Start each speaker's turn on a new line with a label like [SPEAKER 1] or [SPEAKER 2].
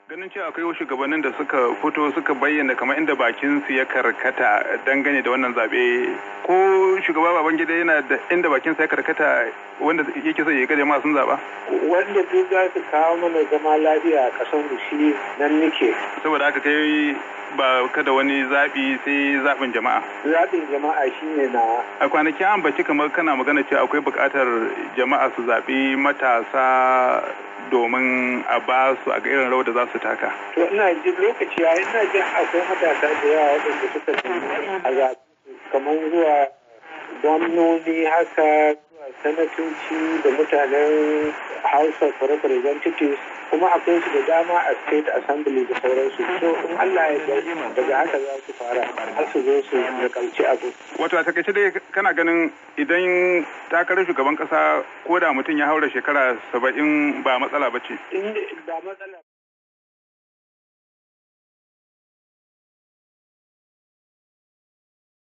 [SPEAKER 1] Ganin cewa akwai shugabannin da suka fito suka bayyana kamar inda bakin su ya karkata dangane da wannan zabe, ko shugaba Babangida yana da inda bakin sa ya karkata wanda yake so ya ga jama'a sun zaba?
[SPEAKER 2] Wanda duk za su kawo mana zama lafiya a ƙasar mu shi nan nake.
[SPEAKER 1] Saboda haka kai ba kada wani zaɓi sai zaɓin jama'a.
[SPEAKER 2] Zaɓin jama'a shine na.
[SPEAKER 1] A kwanaki an baci kamar kana magana cewa akwai buƙatar jama'a su zaɓi matasa domin a ba su a ga irin rawar da za su taka.
[SPEAKER 2] To ina jin lokaci ya ina jin akwai matasa da yawa waɗanda suka a zaɓi kamar zuwa gwamnoni haka zuwa sanatoci da mutanen House of Representatives kuma akwai su da dama a State Assembly da sauransu. So in Allah ya yarda daga haka za su fara har su zo su nakalci abu.
[SPEAKER 1] Wato a takaice dai kana ganin idan takarar shugaban kasa ko da mutum ya haura shekara 70 ba matsala ba ce?
[SPEAKER 2] Ba matsala.